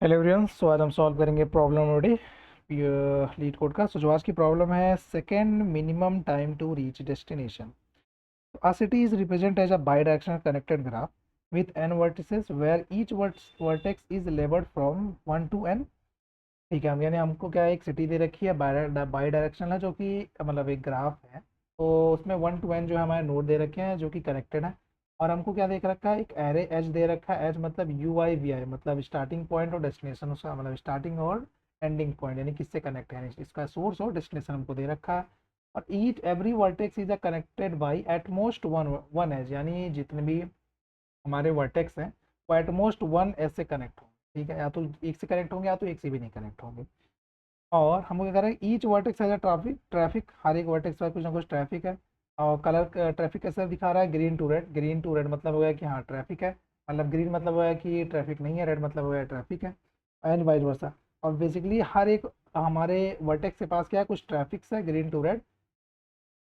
Hello everyone. सो आज हम solve करेंगे प्रॉब्लम ऑलरेडी लीड कोड का। सो जो आज की प्रॉब्लम है, second minimum time to reach destination. A city is represented as a bidirectional connected graph with n vertices where each vertex is labeled from 1 to n। ठीक है, हम यानी हमको क्या है, एक सिटी दे रखी है, बाई डायरेक्शनल है, जो कि मतलब एक ग्राफ है। तो उसमें 1 to n जो है हमारे नोड दे रखे हैं जो कि कनेक्टेड है। और हमको क्या देख रखा है, एक एरे एच दे रखा है। एच मतलब यू आई वी आई, मतलब स्टार्टिंग पॉइंट और डेस्टिनेशन, उसका मतलब स्टार्टिंग और एंडिंग पॉइंट, यानी किससे कनेक्ट है, इसका सोर्स और डेस्टिनेशन हमको दे रखा है। और each every vertex is a connected by at most one one edge, यानी जितने भी हमारे वर्टेक्स हैं वो एट मोस्ट वन एज से कनेक्ट होंगे। ठीक है, या तो एक से कनेक्ट होंगे या तो एक से भी नहीं कनेक्ट होंगे। और हम क्या करें, each vertex as a traffic traffic हर एक वर्टेक्स पर कुछ ना कुछ ट्रैफिक है। और कलर ट्रैफिक कैसे दिखा रहा है, green to red. Green to red मतलब हो गया कि हाँ ट्रैफिक है, मतलब ग्रीन मतलब हो गया कि ट्रैफिक नहीं है, रेड मतलब हो गया ट्रैफिक है, एंड वाइस वर्सा। और बेसिकली हर एक हमारे वर्टेक्स के पास क्या है, कुछ ट्रैफिक्स है ग्रीन टू रेड,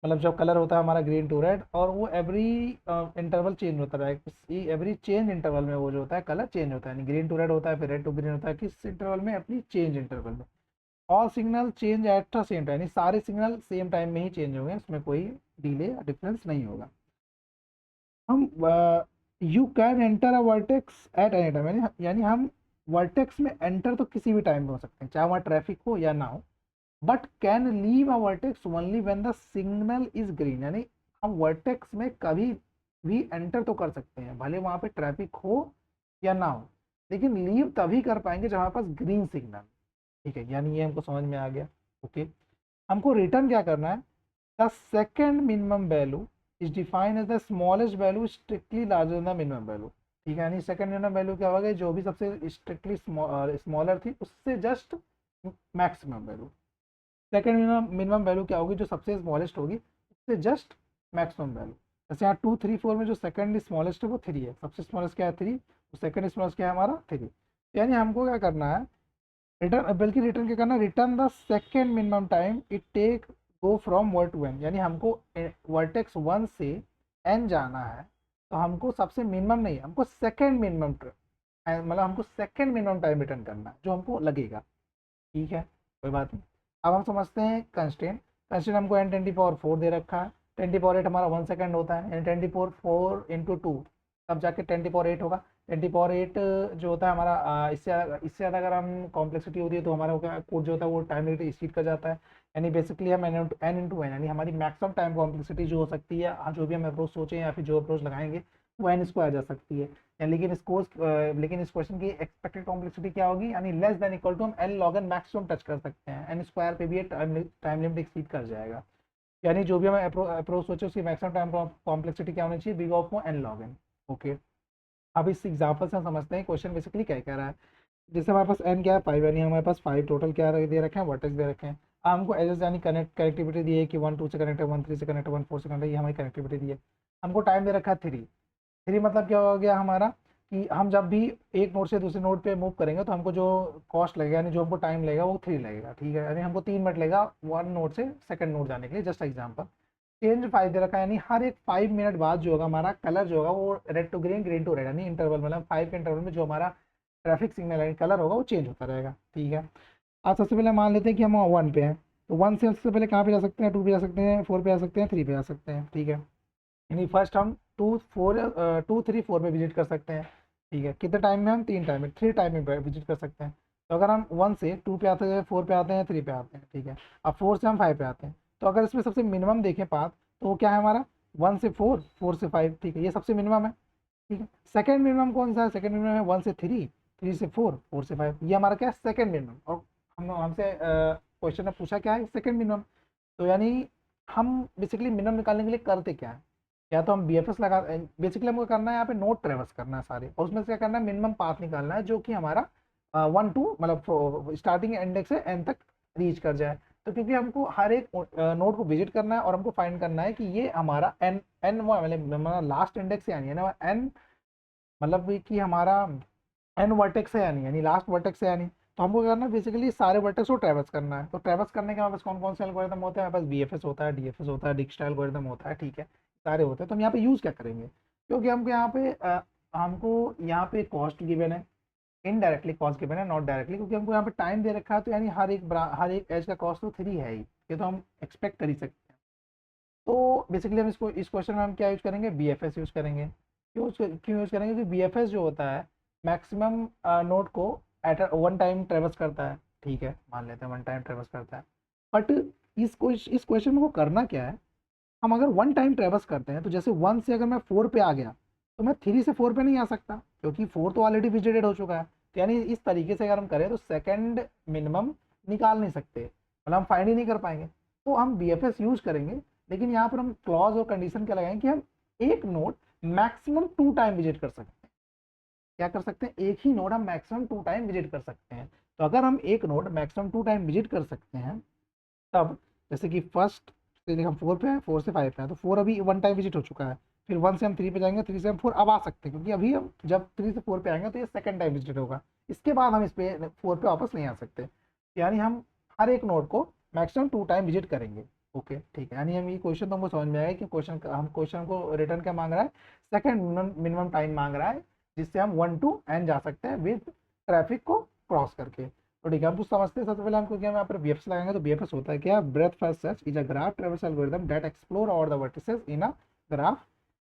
मतलब जो कलर होता है हमारा ग्रीन टू रेड, और वो एवरी इंटरवल चेंज होता है। एवरी चेंज इंटरवल में वो जो होता है कलर चेंज होता है, यानी ग्रीन टू रेड होता है, फिर रेड टू ग्रीन होता है, किस इंटरवल में, अपनी चेंज इंटरवल में। All signal change at the same time, यानी सारे सिग्नल सेम टाइम में ही चेंज होंगे, उसमें कोई डिले या डिफरेंस नहीं होगा। हम you can enter a vertex at any time, यानी हम वर्टेक्स में एंटर तो किसी भी टाइम में हो सकते हैं, चाहे वहाँ ट्रैफिक हो या ना हो। But can leave a vertex only when the signal is green, यानी हम वर्टेक्स में कभी भी एंटर तो कर सकते हैं, भले वहाँ पे ट्रैफिक हो या ना हो, लेकिन लीव तभी कर पाएंगे जब हमारे पास ग्रीन सिग्नल। ठीक है, यानी ये हमको समझ में आ गया। ओके, हमको रिटर्न क्या करना है, the second minimum value is defined as the smallest value strictly larger than the minimum value. ठीक है, यानी सेकेंड मिनिमम वैल्यू क्या होगा, जो भी सबसे स्ट्रिक्टली स्मॉलर थी उससे just maximum value. Second minimum value क्या होगी, जो सबसे स्मॉलेस्ट होगी उससे जस्ट मैक्सिमम वैल्यू। जैसे यहाँ 2 3 4 में जो सेकंड स्मॉलेस्ट है वो 3 है, सबसे स्मॉलेस्ट क्या है 3, तो सेकंड स्मॉलेस्ट क्या है हमारा 3। यानी हमको क्या करना है, रिटर्न, बल्कि रिटर्न क्या करना है, return the second minimum time it take go from word to n, यानी हमको वर्टेक्स 1 से एन जाना है। तो हमको सबसे मिनिमम नहीं, हमको सेकेंड मिनिमम, मतलब हमको सेकेंड मिनिमम टाइम रिटर्न करना है जो हमको लगेगा। ठीक है, कोई बात नहीं। अब हम समझते हैं कंस्टेंट। कंस्टेंट हमको एन 10 पावर 4 दे रखा है। 10 पावर 8 हमारा 1 सेकेंड होता है, यानी 10 पावर 4 इंटू 2, तब जाके 10 पावर 8 होगा। 10 पावर 8 जो होता है हमारा, इससे ज़्यादा अगर हम कॉम्प्लेक्सिटी होती है तो हमारा कोड जो होता है वो टाइम लिमिट एक्सीड कर जाता है। यानी बेसिकली हम एन इंटू एन, यानी हमारी मैक्सिमम टाइम कॉम्प्लेक्सिटी जो हो सकती है, जो भी हम अप्रोच सोचें या फिर जो अप्रोच लगाएंगे, वो एन स्क्वायर जा सकती है। लेकिन इस क्वेश्चन की एक्सपेक्टेड कॉम्प्लेक्सिटी क्या होगी, यानी लेस देन इक्वल टू हम n log n maximum touch कर सकते हैं, एन स्क्वायर पे भी ये टाइम लिमिट एक्सीड कर जाएगा। यानी जो भी हम अप्रोच सोचे उसकी मैक्सिमम टाइम कॉम्प्लेक्सिटी क्या होनी चाहिए, big of n log n. Okay, अब इस एग्जाम्पल से हम समझते हैं क्वेश्चन बेसिकली क्या कह रहा है। जैसे हमारे पास एन क्या है 5, यानी हमारे पास 5 टोटल क्या दे रखे हैं, वर्टेक्स दे रखे हैं। हमको एजेस यानी कनेक्टिविटी दी है कि 1 2 से कनेक्ट है, 1 3 से कनेक्ट है, 1 4 से कनेक्ट है, ये हमारी कनेक्टिविटी दी है। हमको टाइम दे रखा है 3। 3 मतलब क्या हो गया हमारा, कि हम जब भी एक नोड से दूसरे नोड पे मूव करेंगे तो हमको जो कॉस्ट लगेगा, यानी जो हमको टाइम लगेगा वो 3 लगेगा। ठीक है, यानी हमको 3 मिनट लगेगा वन नोड से सेकंड नोड जाने के लिए, जस्ट एग्जाम्पल। चेंज 5 दे रखा है, यानी हर एक 5 मिनट बाद जो होगा हमारा कलर जो होगा वो red to green, green to red, यानी इंटरवल मतलब 5 के इंटरवल में जो हमारा ट्रैफिक सिग्नल यानी कलर होगा वो चेंज होता रहेगा। ठीक है, अब सबसे पहले मान लेते हैं कि हम 1 पे हैं, तो 1 से सबसे पहले कहाँ पे जा सकते हैं, 2 पे जा सकते हैं, 4 पे जा सकते हैं, 3 पे जा सकते हैं। ठीक है, यानी फर्स्ट हम 2 4 2 3 4 में विजिट कर सकते हैं। ठीक है, कितने टाइम में, हम 3 टाइम में, 3 टाइम में विजिट कर सकते हैं। तो अगर हम 1 से 2 पे आते हैं, 4 पे आते हैं, 3 पे आते हैं। ठीक है, अब 4 से हम 5 पे आते हैं, तो अगर इसमें सबसे मिनिमम देखें पाथ, तो वो क्या है हमारा 1 से 4, 4 से 5। ठीक है, ये सबसे मिनिमम है। ठीक है, सेकंड मिनिमम कौन सा है, सेकंड मिनिमम है 1 से 3, 3 से 4, 4 से 5, ये हमारा क्या है सेकंड मिनिमम। और हम हमसे क्वेश्चन में पूछा क्या है, सेकंड मिनिमम। तो यानी हम बेसिकली मिनिमम निकालने के लिए करते क्या है, या तो हम बी एफ एस लगा, बेसिकली हमको करना है यहाँ पे नोट ट्रेवर्स करना है सारे, और उसमें से क्या करना है, मिनिमम पाथ निकालना है जो कि हमारा 1 2 मतलब स्टार्टिंग इंडेक्स से एन तक रीच कर जाए। तो क्योंकि हमको हर एक नोड को विजिट करना है और हमको फाइंड करना है कि ये हमारा एन एन मतलब हमारा लास्ट इंडेक्स है, यानी ना एन मतलब कि हमारा एन वर्टेक्स है, यानी लास्ट वर्टेक्स है यानी। तो हमको क्या करना है, बेसिकली सारे वर्टेक्स को ट्रैवर्स करना है। तो ट्रैवर्स करने के हमारे पास कौन कौन से एल्गोरिदम होते हैं, हमारे पास बी एफ एस होता है, डी एफ एस होता है, डिक्स्टा एल्गोरिदम होता है। ठीक है, सारे होते हैं। तो हम यहाँ पे यूज़ क्या करेंगे, क्योंकि हमको यहाँ पे कॉस्ट गिवन है, इनडायरेक्टली कॉस्ट गिवन है, नॉट डायरेक्टली, क्योंकि हमको यहाँ पे टाइम दे रखा है, तो यानी हर एक एज का कॉस्ट तो 3 है ही, ये तो हम एक्सपेक्ट कर ही सकते हैं। तो बेसिकली हम इसको इस क्वेश्चन में हम क्या यूज करेंगे, बी एफ एस यूज करेंगे। क्यों यूज करेंगे, क्योंकि बी एफ एस जो होता है मैक्सिमम नोड को एट वन टाइम ट्रेवल्स करता है, ठीक है, मान लेते हैं वन टाइम ट्रेवल्स करता है। बट इस क्वेश्चन में वो करना क्या है, हम अगर वन टाइम ट्रेवल्स करते हैं तो जैसे वन से अगर मैं 4 पे आ गया तो मैं 3 से 4 पे नहीं आ सकता, क्योंकि 4 तो ऑलरेडी विजिटेड हो चुका है। तो यानी इस तरीके से अगर हम करें तो सेकंड मिनिमम निकाल नहीं सकते, मतलब हम फाइंड ही नहीं कर पाएंगे। तो हम बी एफ एस यूज करेंगे, लेकिन यहाँ पर हम क्लॉज और कंडीशन क्या लगाएंगे कि हम एक नोड मैक्सिमम 2 टाइम विजिट कर सकते हैं। क्या कर सकते हैं, एक ही नोड हम मैक्सिमम 2 टाइम विजिट कर सकते हैं। तो अगर हम एक नोड मैक्सिमम 2 टाइम विजिट कर सकते हैं, तब जैसे कि फर्स्ट से हम 4 पे हैं, 4 से 5 पे हैं, तो 4 अभी वन टाइम विजिट हो चुका है। फिर 1 से हम 3 पे जाएंगे, 3 से हम 4 अब आ सकते हैं, क्योंकि अभी हम जब 3 से 4 पे आएंगे तो ये सेकंड टाइम विजिट होगा। इसके बाद हम इस पे 4 पे वापस नहीं आ सकते, यानी हम हर एक नोड को मैक्सिमम 2 टाइम विजिट करेंगे। ओके ठीक है, यानी हम ये क्वेश्चन तो हमको समझ में आएगा कि क्वेश्चन को रिटर्न क्या मांग रहा है, सेकंड मिनिमम टाइम मांग रहा है, जिससे हम 1 टू एन जा सकते हैं विद ट्रैफिक को क्रॉस करके। तो ठीक है, हम कुछ समझते हैं। सबसे पहले हम क्योंकि हम यहाँ पर बीएफएस लगाएंगे, तो बीएफएस होता है क्या, breath first search is a graph traverse algorithm that explore all the vertices in a graph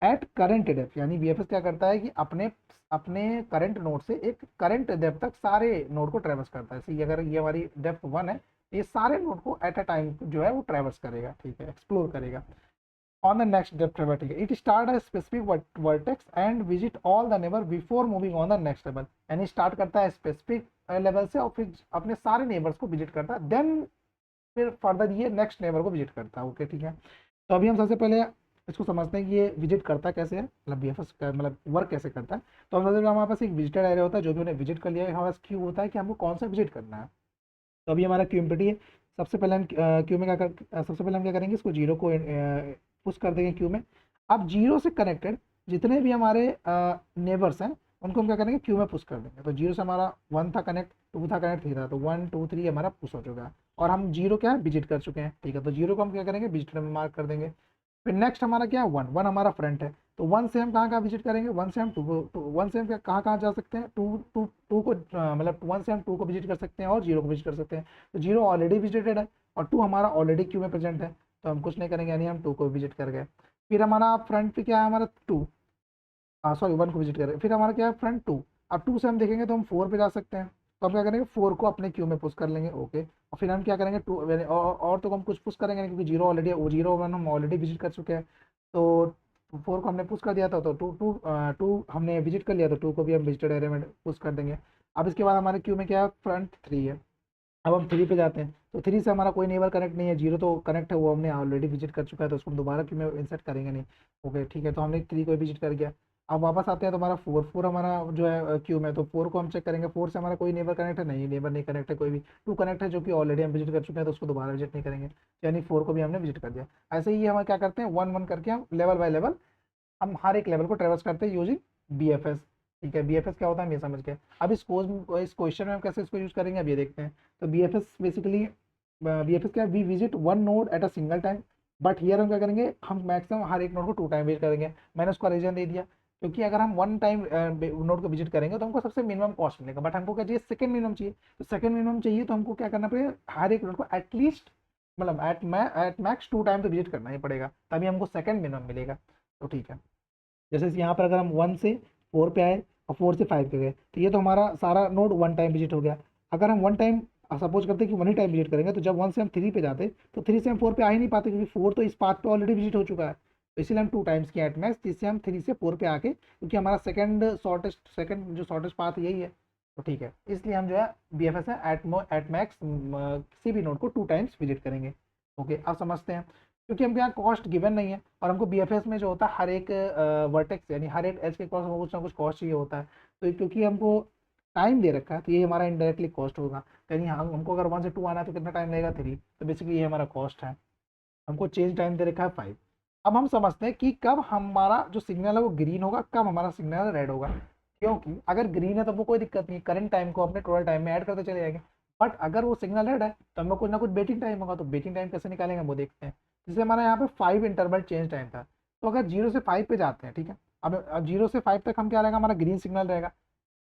at current depth. यानी बीएफएस क्या करता है कि अपने अपने करंट नोड से एक करंट डेप्थ तक सारे नोड को ट्रैवर्स करता है। सी अगर ये हमारी डेप्थ 1 है, ये सारे नोड को एट अ टाइम जो है वो ट्रैवर्स करेगा, ठीक है, एक्सप्लोर करेगा on the next depth level, ठीक है। It start a specific vertex and visit all the neighbor before moving on the next level। यानी स्टार्ट करता है स्पेसिफिक लेवल से और फिर अपने सारे नेबर्स को विजिट करता है, देन फिर फर्दर ये नेक्स्ट नेबर को विजिट करता है। ओके ठीक है, तो अभी हम सबसे पहले इसको समझते हैं कि ये विजिट करता कैसे है, मतलब बीएफएस का मतलब वर्क कैसे करता है। तो हम सबसे पहले हमारे पास एक विजिटेड एरिया होता है, जो भी उन्हें विजिट कर लिया है, हमारे पास क्यू होता है कि हमको कौन सा विजिट करना है। तो अभी हमारा क्यू एम्प्टी है। सबसे पहले हम क्यू में सबसे पहले हम क्या करेंगे, इसको जीरो को पुश कर देंगे क्यू में। अब जीरो से कनेक्टेड जितने भी हमारे नेबर्स हैं उनको हम क्या करेंगे, क्यू में पुश कर देंगे। तो जीरो से हमारा 1 था कनेक्ट, 2 था कनेक्ट, 3 था, तो 1 2 3 हमारा पुश हो चुका है, और हम जीरो क्या है विजिट कर चुके हैं, ठीक है। तो जीरो को हम क्या करेंगे, विजिटर में मार्क कर देंगे। फिर नेक्स्ट हमारा क्या है, 1 1 हमारा फ्रंट है, तो 1 से हम कहाँ कहाँ विजिट करेंगे, 1 से हम 2 को, 1 से हम कहाँ कहाँ जा सकते हैं, 2 को मतलब 1 से हम 2 को विजिट कर सकते हैं और जीरो को विजिट कर सकते हैं। तो जीरो ऑलरेडी विजिटेड है और 2 हमारा ऑलरेडी क्यू में प्रेजेंट है, तो हम कुछ नहीं करेंगे, यानी हम 2 को विजिट कर गए। फिर हमारा फ्रंट पे क्या है, हमारा 2, सॉरी 1 को विजिट करें। फिर हमारा क्या है, फ्रंट 2। अब 2 से हम देखेंगे तो हम 4 पे जा सकते हैं, तो हम क्या करेंगे, 4 को अपने क्यू में पुश कर लेंगे। ओके, और फिर हम क्या करेंगे, 2 और तो हम कुछ पुश करेंगे नहीं, क्योंकि जीरो ऑलरेडी, वो जीरो 1 हम ऑलरेडी विजिट कर चुके हैं। तो 4 को हमने पुश कर दिया था, तो टू हमने विजिट कर लिया, तो 2 को भी हम विजिटेड एरिया में पुश कर देंगे। अब इसके बाद हमारे क्यू में क्या है, फ्रंट 3 है। अब हम 3 पे जाते हैं, तो 3 से हमारा कोई नेबर कनेक्ट नहीं है, जीरो तो कनेक्ट है, वो हमने ऑलरेडी विजिट कर चुका है, तो उसको हम दोबारा क्यों में इंसर्ट करेंगे नहीं। ओके ठीक है, तो हमने 3 को विजिट कर गया। अब वापस आते हैं तो हमारा 4 हमारा जो है क्यू में, तो 4 को हम चेक करेंगे, 4 से हमारा कोई नेबर कनेक्ट है नहीं, नेबर नहीं कनेक्ट है कोई भी। 2 कनेक्ट है जो कि ऑलरेडी हम विजिट कर चुके हैं, तो उसको दोबारा विजिट नहीं करेंगे, यानी 4 को भी हमने विजिट कर दिया। ऐसे ही हम क्या करते हैं, 1 1 करके हम लेवल बाय लेवल हम हर एक लेवल को ट्रेवर्स करते हैं यूजिंग बीएफएस। ठीक है, बीएफएस क्या होता है हम ये समझ गए। अब इस क्वेश्चन में हम कैसे इसको यूज करेंगे अब ये देखते हैं। तो बीएफएस बेसिकली, बीएफएस क्या है, we visit one node at a single time, but here हम क्या करेंगे, हम मैक्सिमम हर एक नोड को 2 टाइम विजिट करेंगे। मैंने उसका रीजन दे दिया, क्योंकि अगर हम 1 टाइम नोड को विजिट करेंगे तो हमको सबसे मिनिमम कॉस्ट मिलेगा, बट हमको क्या चाहिए, सेकंड मिनिमम चाहिए। तो सेकंड मिनिमम चाहिए तो हमको क्या करना पड़ेगा, हर एक नोड को एटलीस्ट मतलब एट मैक्स 2 टाइम तो विजिट करना ही पड़ेगा, तभी हमको सेकंड मिनिमम मिलेगा। तो ठीक है, जैसे यहाँ पर अगर हम 1 से 4 पे आए और 4 से 5 पे गए, तो ये तो हमारा सारा नोड 1 टाइम विजिट हो गया। अगर हम 1 टाइम सपोज करते हैं कि 1 ही टाइम विजिट करेंगे, तो जब 1 से हम 3 पे जाते तो 3 से हम 4 पे आ ही नहीं पाते, क्योंकि 4 तो इस पाथ पे ऑलरेडी विजिट हो चुका है। तो इसीलिए हम 2 टाइम्स किया एट मैक्स, जिससे हम 3 से 4 पे आके, क्योंकि हमारा सेकंड जो शॉर्टेस्ट पाथ यही है। तो ठीक है, इसलिए हम जो है बी एफ एस है एट मैक्स किसी भी नोड को 2 टाइम्स विजिट करेंगे। ओके, अब समझते हैं। क्योंकि हमको यहाँ कॉस्ट गिवन नहीं है, और हमको बीएफएस में जो होता है हर एक वर्टेक्स यानी हर एक एज के क्रॉस में कुछ ना कुछ कॉस्ट चाहिए होता है। तो क्योंकि हमको टाइम दे रखा है, तो ये हमारा इनडायरेक्टली कॉस्ट होगा। यानी हमको अगर 1 से 2 आना है तो कितना टाइम लगेगा, 3। तो बेसिकली ये हमारा कॉस्ट है। हमको चेंज टाइम दे रखा है 5। अब हम समझते हैं कि कब हमारा जो सिग्नल है वो ग्रीन होगा, कब हमारा सिग्नल रेड होगा। क्योंकि अगर ग्रीन है तो वो कोई दिक्कत नहीं, करंट टाइम को अपने टोटल टाइम में ऐड करते चले जाएंगे। बट अगर वो सिग्नल रेड है तो हमें कुछ ना कुछ बेटिंग टाइम होगा, तो बेटिंग टाइम कैसे निकालेंगे वो देखते हैं। जैसे हमारा यहाँ पे 5 इंटरवल चेंज टाइम था, तो अगर 0 से 5 पे जाते हैं, ठीक है, अब 0 से 5 तक हम क्या रहेगा, हमारा ग्रीन सिग्नल रहेगा।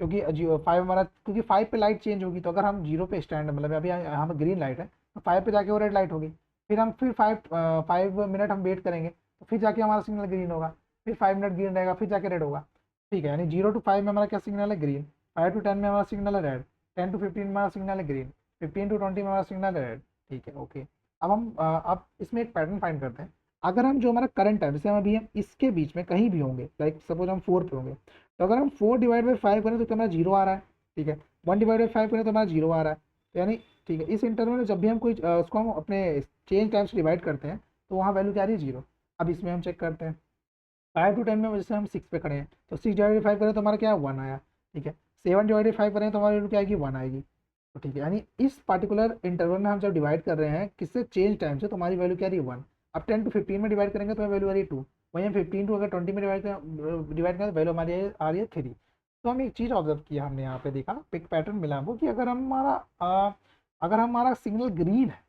क्योंकि जीरो 5 हमारा, क्योंकि 5 पे लाइट चेंज होगी, तो अगर हम 0 पे स्टैंड, मतलब अभी हमें ग्रीन लाइट है, तो 5 पे जाके वो रेड लाइट होगी, फिर हम फिर 5 मिनट हम वेट करेंगे, तो फिर जाके हमारा सिग्नल ग्रीन होगा, फिर 5 मिनट ग्रीन रहेगा, फिर जाके रेड होगा। ठीक है, यानी 0 to 5 में हमारा क्या सिग्नल है, ग्रीन। 5 to 10 में हमारा सिग्नल है रेड। 10 to 15 में हमारा सिग्नल है ग्रीन। 15 to 20 में हमारा सिग्नल है रेड। ठीक है, ओके। अब इसमें एक पैटर्न फाइंड करते हैं। अगर हम जो हमारा करंट है, जैसे हम अभी हम इसके बीच में कहीं भी होंगे, लाइक सपोज हम 4 पे होंगे, तो अगर हम 4/5 करें तो हमारा 0 आ रहा है। ठीक है, 1/5 करें तो हमारा 0 आ रहा है। तो यानी ठीक है, इस इंटरवल में जब भी हम कोई उसको हम अपने चेंज टाइम से डिवाइड करते हैं, तो वहाँ वैल्यू क्या आ रही है, 0। अब इसमें हम चेक करते हैं, 5 to 10 में जैसे हम 6 पे खड़े हैं, तो 6/5 करें तो हमारा क्या है, 1 आया। ठीक है, 7/5 करें तो हमारी वैल्यू क्या आएगी, 1 आएगी। तो ठीक है, यानी इस पर्टिकुलर इंटरवल में हम जब डिवाइड कर रहे हैं किससे, चेंज टाइम से, तो हमारी वैल्यू क्या आ रही है, 1। अब 10 to 15 में डिवाइड करेंगे तो वैल्यू आ रही है 2। वहीं हम 15 to अगर 20 में डिवाइड करें तो वैल्यू हमारी आ रही है 3। तो हम एक चीज़ ऑब्जर्व किया, हमने यहाँ पे देखा, एक पैटर्न मिला हमको कि अगर हमारा सिग्नल ग्रीन है,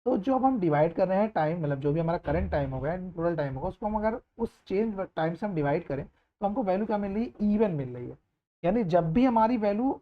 तो जो अब हम डिवाइड कर रहे हैं टाइम, मतलब जो भी हमारा करंट टाइम होगा, टोटल टाइम होगा, उसको हम अगर उस चेंज टाइम से हम डिवाइड करें, तो हमको वैल्यू क्या मिल रही है, इवन मिल रही है। यानी जब भी हमारी वैल्यू,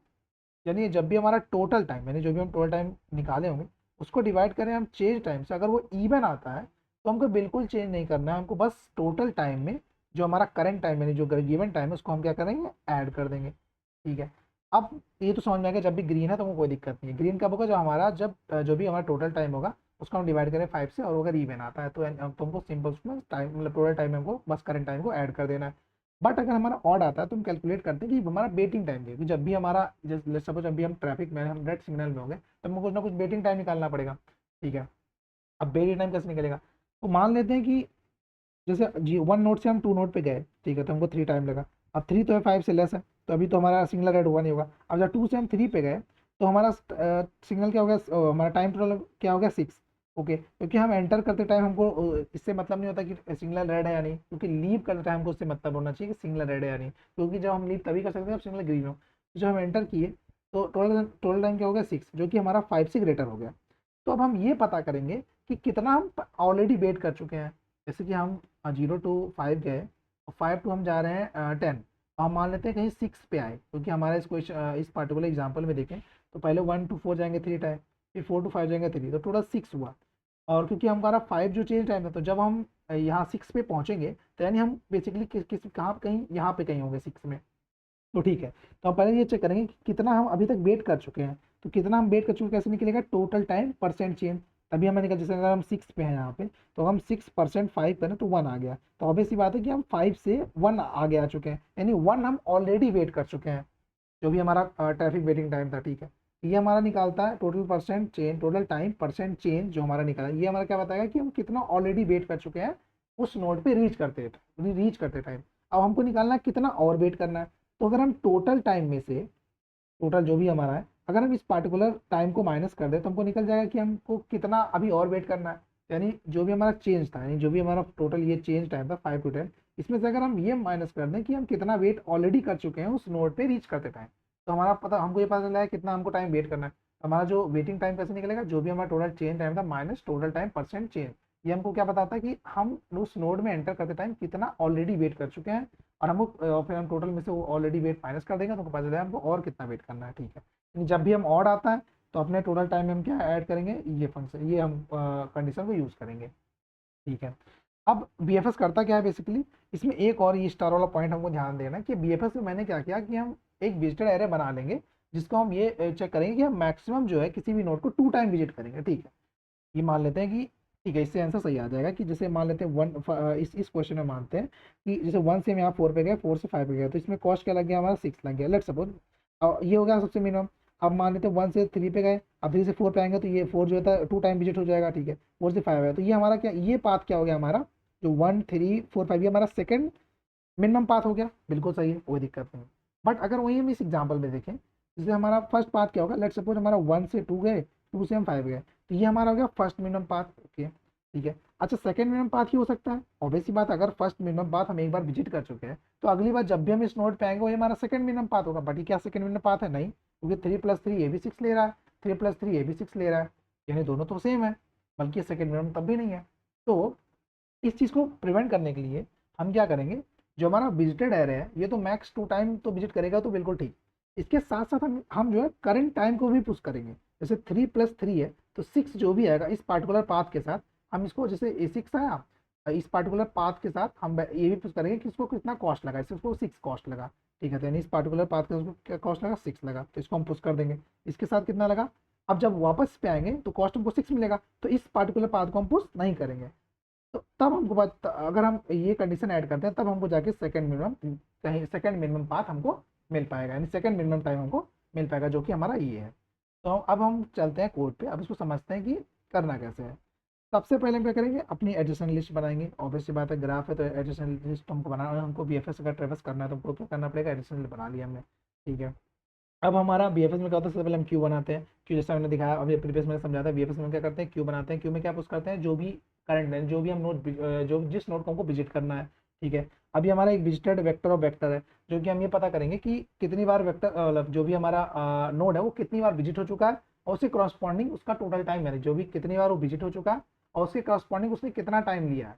यानी जब भी हमारा टोटल टाइम, यानी जो भी हम टोटल टाइम निकाले होंगे, उसको डिवाइड करें हम चेंज टाइम से, अगर वो इवन आता है, तो हमको बिल्कुल चेंज नहीं करना है, हमको बस टोटल टाइम में जो हमारा करंट टाइम, यानी जो गिवन टाइम है, उसको हम क्या करेंगे, ऐड कर देंगे। ठीक है, अब ये तो समझ में आ गया, जब भी ग्रीन है तो वो कोई दिक्कत नहीं है। ग्रीन कब होगा, जब जो भी हमारा टोटल टाइम होगा, उसको हम डिवाइड करें 5 से, और अगर इवन आता है तो तुमको सिंपल उसमें टाइम, मतलब टोटल टाइम में हमको बस करंट टाइम को ऐड कर देना है। बट अगर हमारा ऑड आता है तो हम कैलकुलेट करते हैं कि हमारा वेटिंग टाइम है, कि जब भी हमारा, जैसे सपोज जब भी हम ट्रैफिक में, हम रेड सिग्नल में होंगे, तो हमको कुछ ना कुछ वेटिंग टाइम निकालना पड़ेगा। ठीक है, अब वेटिंग टाइम कैसे निकलेगा, तो मान लेते हैं कि जैसे जी 1 नोट से हम 2 नोट पे गए, ठीक है, तो हमको 3 टाइम लगा। अब 3 तो है 5 से लेस है, तो अभी तो हमारा सिग्नल रेड हुआ नहीं होगा। अब जब 2 से हम 3 पे गए, तो हमारा सिग्नल क्या हो गया, हमारा टाइम टोटल क्या हो गया, 6। ओके, क्योंकि हम एंटर करते टाइम हमको इससे मतलब नहीं होता कि सिग्नल रेड है या नहीं, क्योंकि लीव करते टाइम हमको उससे मतलब होना चाहिए कि सिग्नल रेड है या नहीं, क्योंकि जब हम लीव तभी कर सकते हैं जब सिग्नल ग्रीन हो। तो जब हम एंटर किए, तो टोटल टोटल टाइम क्या हो गया, 6, जो कि हमारा 5 से ग्रेटर हो गया। तो अब हम ये पता करेंगे कि कितना हम ऑलरेडी वेट कर चुके हैं। जैसे कि हम 0 to 5 गए, और 5 to हम जा रहे हैं 10, हम मान लेते हैं कहीं 6 पे आए, क्योंकि हमारा इस क्वेश्चन, इस पर्टिकुलर एग्जाम्पल में देखें, तो पहले 1 to 4 जाएंगे 3 टाइम, फिर 4 to 5 जाएंगे 3, तो टोटल 6 हुआ। और क्योंकि हमारा 5 जो चेंज टाइम है, तो जब हम यहाँ 6 पे पहुँचेंगे, तो यानी हम बेसिकली कहाँ कहीं यहाँ पे कहीं होंगे 6 में। तो ठीक है, तो हम पहले ये चेक करेंगे कि कितना हम अभी तक वेट कर चुके हैं। तो कितना हम वेट कर चुके हैं कैसे निकलेगा, टोटल टाइम परसेंट चेंज, तभी हमें निकल, जैसे अगर हम 6 पे हैं यहाँ पे, तो हम 6% 5 करें तो 1 आ गया, तो ऑब्वियस सी बात है कि हम 5 से 1 आगे आ चुके हैं, यानी 1 हम ऑलरेडी वेट कर चुके हैं, जो भी हमारा ट्रैफिक वेटिंग टाइम था। ठीक है, ये हमारा निकालता है total percent change, total time percent change जो हमारा निकाला, ये हमारा क्या बताएगा कि हम कितना ऑलरेडी वेट कर चुके हैं उस नोड पे रीच करते टाइम। अब हमको निकालना है कितना और वेट करना है। तो अगर हम टोटल टाइम में से, टोटल जो भी हमारा है, अगर हम इस पार्टिकुलर टाइम को माइनस कर दें, तो हमको निकल जाएगा कि हमको कितना अभी और वेट करना है। यानी जो भी हमारा चेंज था, यानी जो भी हमारा टोटल ये चेंज टाइम था 5 to 10, इसमें से अगर हम ये माइनस कर दें कि हम कितना वेट ऑलरेडी कर चुके हैं उस नोड पे रीच करते टाइम, तो हमारा पता, हमको ये पता चला है कितना हमको टाइम वेट करना है। हमारा जो वेटिंग टाइम कैसे निकलेगा, जो भी हमारा टोटल चेंज टाइम था minus total time percent change, ये हमको क्या बताता है कि हम उस नोड में एंटर करते टाइम कितना ऑलरेडी वेट कर चुके हैं। और हमको फिर हम टोटल में से वो ऑलरेडी वेट माइनस कर देंगे, तो हमको पता चलेगा हमको और कितना वेट करना है। ठीक है, यानी जब भी हम ऑड आता है, तो अपने टोटल टाइम में हम क्या ऐड करेंगे, ये फंक्शन, ये हम कंडीशन को यूज़ करेंगे। ठीक है, अब बीएफएस करता क्या है बेसिकली, इसमें एक और ये स्टार वाला पॉइंट हमको ध्यान देना है कि बीएफएस में मैंने क्या किया कि हम एक विजिटेड एरे बना लेंगे, जिसको हम ये चेक करेंगे कि हम मैक्सिमम जो है किसी भी नोड को 2 टाइम विजिट करेंगे। ठीक है, ये मान लेते हैं कि, ठीक है, इससे आंसर सही आ जाएगा कि जैसे मान लेते हैं इस क्वेश्चन में मानते हैं कि जैसे 1 से हम यहाँ 4 पे गए, 4 से 5 पे गए, तो इसमें कॉस्ट क्या लग गया, हमारा 6 लग गया, लेट सपोज। ये हो गया सबसे मिनिमम। अब मान लेते हैं 1 से 3 पे गए, अब 3 से 4 पे आएंगे, तो ये 4 जो है 2 टाइम विजिट हो जाएगा। ठीक है, 4 से 5 है, तो ये हमारा क्या, ये पाथ क्या हो गया हमारा, जो 1 3 4 5, ये हमारा सेकंड मिनिमम पाथ हो गया, बिल्कुल सही है, कोई दिक्कत नहीं। बट अगर वही हम इस एग्जाम्पल में देखें, जैसे हमारा फर्स्ट पाथ क्या होगा, लेट सपोज हमारा 1 से 2 गए, 2 से हम 5 गए, तो ये हमारा हो गया फर्स्ट मिनिमम पाथ। ओके, ठीक है। अच्छा, सेकंड मिनिमम पाथ ही हो सकता है, ऑब्वियसली बात, अगर फर्स्ट मिनिमम पाथ हम एक बार विजिट कर चुके हैं, तो अगली बार जब भी हम इस नोड पे आएंगे, वो हमारा सेकंड मिनिमम पाथ होगा। बट ये क्या सेकंड मिनिमम पाथ है, नहीं, क्योंकि 3 + 3 ये भी 6 ले रहा है, 3 + 3 ये भी 6 ले रहा है, यानी दोनों तो सेम है, बल्कि सेकंड मिनिमम तब भी नहीं है। तो इस चीज़ को प्रिवेंट करने के लिए हम क्या करेंगे, जो हमारा विजिटेड एरे है, ये तो मैक्स 2 टाइम तो विजिट करेगा, तो बिल्कुल ठीक। इसके साथ साथ हम जो है करंट टाइम को भी पुश करेंगे। जैसे 3 + 3 है तो 6 जो भी आएगा इस पार्टिकुलर पाथ के साथ, हम इसको जैसे A6 आया, इस पार्टिकुलर पाथ के साथ हम ये भी पुश करेंगे कि इसको कितना कॉस्ट लगा, इसको 6 कॉस्ट लगा, ठीक है। तो यानी इस पार्टिकुलर पाथ का उसको क्या कॉस्ट लगा, 6 लगा, तो इसको हम पुश कर देंगे। इसके साथ कितना लगा, अब जब वापस पे आएंगे तो कॉस्ट हमको 6 मिलेगा, तो इस पार्टिकुलर पाथ को हम पुश नहीं करेंगे। तो तब हमको बात, अगर हम ये कंडीशन ऐड करते हैं तब हमको जाके सेकंड मिनिमम, कहीं सेकंड मिनिमम पाथ हमको मिल पाएगा, यानी सेकंड मिनिमम टाइम हमको मिल पाएगा, जो कि हमारा ये है। तो अब हम चलते हैं कोड पे, अब इसको समझते हैं कि करना कैसे है। सबसे पहले हम क्या करेंगे, अपनी एडजेसेंट लिस्ट बनाएंगे। ऑब्वियस सी बात है, ग्राफ है तो एडजेसेंट लिस्ट हमको बनाना है, हमको बीएफएस अगर ट्रेवर्स करना है तो हमको क्या करना पड़ेगा, एडजेसेंट लिस्ट बना लिया हमने, ठीक है। अब हमारा बीएफएस में क्या होता है, सबसे पहले हम क्यू बनाते हैं। क्यू जैसा मैंने दिखाया अभी प्रीवियस में समझाया था, बीएफएस में क्या करते हैं, क्यू बनाते हैं। क्यू में क्या पुश करते हैं, जो भी करंट है, जो भी हम नोड, जो जिस नोड को हमको विजिट करना है, ठीक है। अभी हमारा एक विजिटेड वेक्टर ऑफ वेक्टर है, जो कि हम ये पता करेंगे कि कितनी बार वेक्टर, मतलब जो भी हमारा नोड है वो कितनी बार विजिट हो चुका है, और उसके करस्पॉन्डिंग उसका टोटल टाइम, यानी जो भी कितनी बार वो विजिट हो चुका है और उसके करस्पॉन्डिंग उसने कितना टाइम लिया है,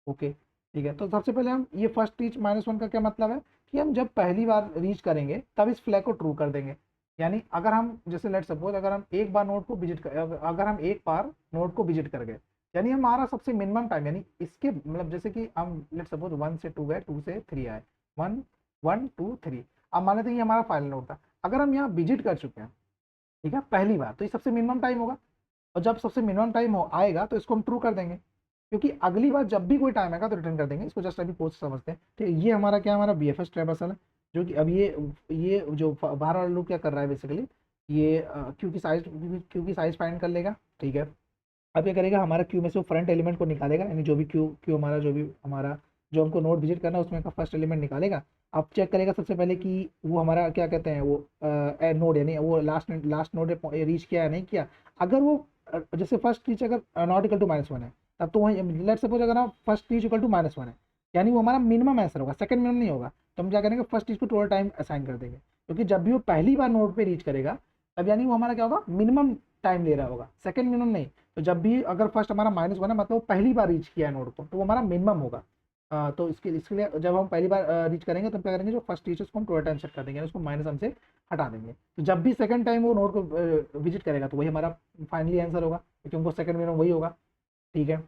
ओके, ठीक है। तो सबसे पहले हम ये फर्स्ट रीच -1 का क्या मतलब है कि हम जब पहली बार रीच करेंगे तब इस फ्लैग को ट्रू कर देंगे। यानी अगर हम जैसे लेट सपोज, अगर हम एक बार नोड को विजिट कर, अगर हम एक बार नोड को विजिट कर गए, यानी हमारा सबसे मिनिमम टाइम, यानी इसके मतलब जैसे कि हम लेट सपोज 1 से 2 गए, 2 से 3 आए, 1 1 2 3, अब मान लेते हैं ये हमारा फाइनल नोड था। अगर हम यहाँ विजिट कर चुके हैं, ठीक है, पहली बार, तो ये सबसे मिनिमम टाइम होगा, और जब सबसे मिनिमम टाइम हो आएगा तो इसको हम ट्रू कर देंगे, क्योंकि अगली बार जब भी कोई टाइम आएगा तो रिटर्न कर देंगे। इसको जस्ट अभी कोड समझते हैं, ठीक है। ये हमारा क्या, हमारा बीएफएस ट्रैवर्सल है, जो कि अब ये जो बाहर वाला लूप क्या कर रहा है बेसिकली, ये क्यू की साइज फाइंड कर लेगा, ठीक है। अब क्या करेगा, हमारा क्यू में से वो फ्रंट एलिमेंट को निकालेगा, यानी जो भी क्यू क्यू हमारा जो भी हमारा जो हमको नोड विजिट करना है उसमें का फर्स्ट एलिमेंट निकालेगा। अब चेक करेगा सबसे पहले कि वो हमारा क्या कहते हैं, वो नोड, यानी वो लास्ट नोड रीच किया या नहीं किया। अगर वो जैसे फर्स्ट रीच अगर नॉट इक्वल टू -1 है, तब तो वही लेट सपोज अगर हम फर्स्ट रीच इक्वल टू -1 है, यानी वो हमारा मिनिमम आंसर होगा, सेकंड मिनिमम नहीं होगा। तो हम क्या करेंगे, फर्स्ट रीच को टोटल टाइम असाइन कर देंगे, क्योंकि जब भी वो पहली बार नोड पे रीच करेगा तब यानी वो हमारा क्या होगा, मिनिमम टाइम ले रहा होगा, सेकंड मिनिमम नहीं। तो जब भी अगर फर्स्ट हमारा -1 है, मतलब वो पहली बार रीच किया है नोड को, तो वो हमारा मिनिमम होगा। तो इसके लिए जब हम पहली बार रीच करेंगे तब क्या करेंगे, जो फर्स्ट रीच उसको हम टोटल टाइम सेट कर देंगे, उसको -1 से हटा देंगे। तो जब भी सेकंड टाइम वो नोड को विजिट करेगा तो वही हमारा फाइनली आंसर होगा, क्योंकि उनको सेकंड मिनिमम वही होगा, ठीक है।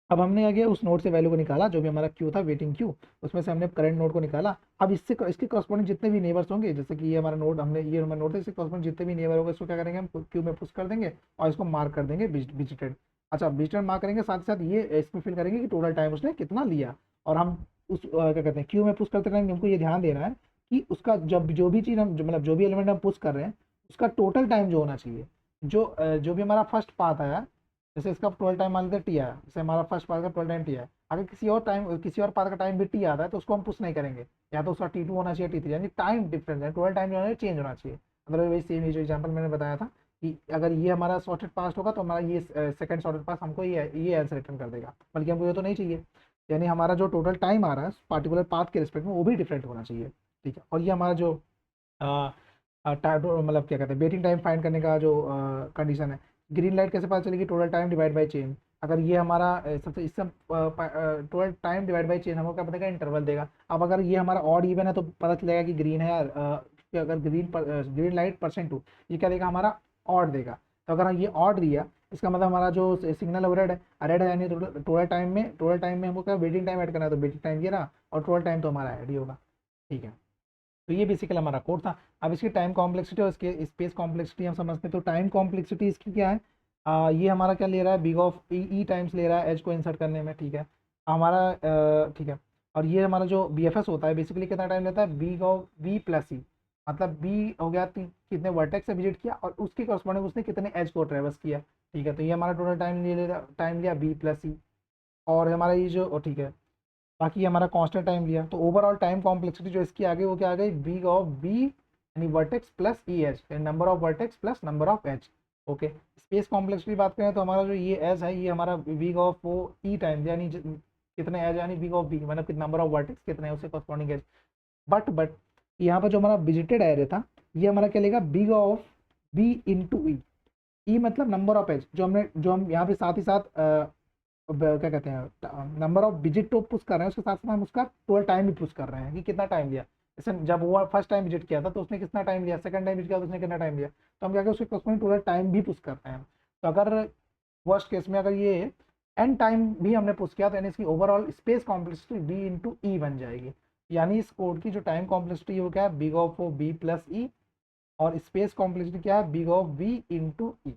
अब हमने क्या किया, उस नोड से वैल्यू को निकाला, जो भी हमारा क्यू था, वेटिंग क्यू, उसमें से हमने करंट नोड को निकाला। अब इसके करस्पॉन्डिंग जितने भी नेबर्स होंगे, जैसे कि ये हमारा नोड, हमने ये हमारा नोड है, इसके करस्पॉन्डिंग जितने भी नेबर होंगे इसको क्या करेंगे, हम क्यू में पुश कर देंगे और इसको मार्क कर देंगे विजिटेड। अच्छा, विजिटेड मार्क करेंगे, साथ ही साथ ये इसमें फिल करेंगे कि टोटल टाइम उसने कितना लिया। और हम उस क्या कहते हैं, क्यू में पुश करते रहेंगे। हमको ये ध्यान देना है कि उसका जब जो भी चीज़ हम मतलब जो भी एलिमेंट हम पुश कर रहे हैं उसका टोटल टाइम जो होना चाहिए, जो भी हमारा फर्स्ट पाथ आया, जैसे इसका 12 टाइम मान लेते टी आया, जैसे हमारा फर्स्ट पार्ट का 12 टाइम टी आया, अगर किसी और पार्ट का टाइम भी टी आता है तो उसको हम पुश नहीं करेंगे, या तो उसका T2 होना चाहिए T3, यानी टाइम डिफरेंस है, 12 टाइम जो है चेंज होना चाहिए। अदरवाइज सेम ये जो एग्जांपल मैंने बताया था कि अगर ये हमारा सॉर्टेड पास्ट होगा तो हमारा ये सेकंड सॉर्टेड पास हमको ये आंसर रिटर्न कर देगा, बल्कि हमको ये तो नहीं चाहिए। यानी हमारा जो टोटल टाइम आ रहा है पार्टिकुलर पाथ के रिस्पेक्ट में वो भी डिफरेंट होना चाहिए, ठीक है। और ये हमारा जो मतलब क्या कहते हैं, वेटिंग टाइम फाइंड करने का जो कंडीशन है, ग्रीन लाइट कैसे पता चलेगी, total time divide by chain. अगर ये हमारा सबसे इससे total time divide by chain हमको क्या पता इंटरवल देगा। अब अगर ये हमारा ऑड इवन है तो पता चलेगा कि ग्रीन है यार, कि अगर ग्रीन लाइट %2, ये क्या देगा, हमारा ऑड देगा। तो अगर ये ऑड दिया, इसका मतलब हमारा जो सिग्नल है रेड है, यानी टोटल टाइम में हमको क्या वेटिंग टाइम ऐड करना है, तो वेटिंग टाइम ये रहा, और टोटल टाइम तो हमारा ऐड ही होगा, ठीक है। तो ये बेसिकली हमारा कोड था। अब इसकी टाइम कॉम्प्लेक्सिटी और इसके स्पेस कॉम्प्लेक्सिटी हम समझते हैं। तो टाइम कॉम्प्लेक्सिटी इसकी क्या है, ये हमारा क्या ले रहा है, बिग ऑफ ई टाइम्स ले रहा है एज को इंसर्ट करने में, ठीक है हमारा, ठीक है। और ये हमारा जो बी एफ एस होता है बेसिकली कितना टाइम लेता है, बिग ऑफ बी प्लस ई, मतलब बी हो गया कितने वर्टेक्स से विजिट किया और उसके करस्पॉन्डिंग उसने कितने एज को ट्रेवर्स किया, ठीक है। तो ये हमारा टोटल टाइम लिया बी प्लस ई, और हमारा ये जो ठीक है, बाकी हमारा कांस्टेंट टाइम लिया। तो ओवरऑल टाइम कॉम्प्लेक्सिटी जो इसकी आ गई वो क्या आ गई, बी ऑफ बी यानी vertex plus E H, number of vertex plus number of H, okay. Space complexity बात करें तो हमारा जो ये एच है ये हमारा बी ऑफ वो ई टाइम, यानी कितने एच, यानी बी ऑफ बी मतलब नंबर ऑफ वर्टेक्स कितने है उससे कॉरस्पॉन्डिंग एच। बट यहाँ पर जो हमारा विजिटेड एरिया था ये हमारा क्या लेगा, बी ऑफ बी इंटू ई, ई मतलब नंबर ऑफ एच, जो हम यहाँ पे साथ ही साथ क्या कहते हैं नंबर ऑफ विजिट तो पुश कर रहे हैं, उसके साथ साथ हम उसका टोटल टाइम भी पुश कर रहे हैं कि कितना टाइम लिया। जैसे जब वो फर्स्ट टाइम विजिट किया था तो उसने कितना टाइम लिया, सेकंड टाइम विजिट किया तो उसने कितना टाइम लिया, तो हम क्या करें उसके कॉरस्पॉन्डिंग टू द टाइम भी पुश करते हैं। तो अगर वर्स्ट केस में अगर ये एन टाइम भी हमने पुश किया तो यानी इसकी overall space complexity B into E बन जाएगी। यानी इस कोड की जो टाइम कॉम्प्लेक्सिटी है वो क्या है, big of b plus e, और स्पेस कॉम्प्लेक्सिटी क्या है, big of v into E.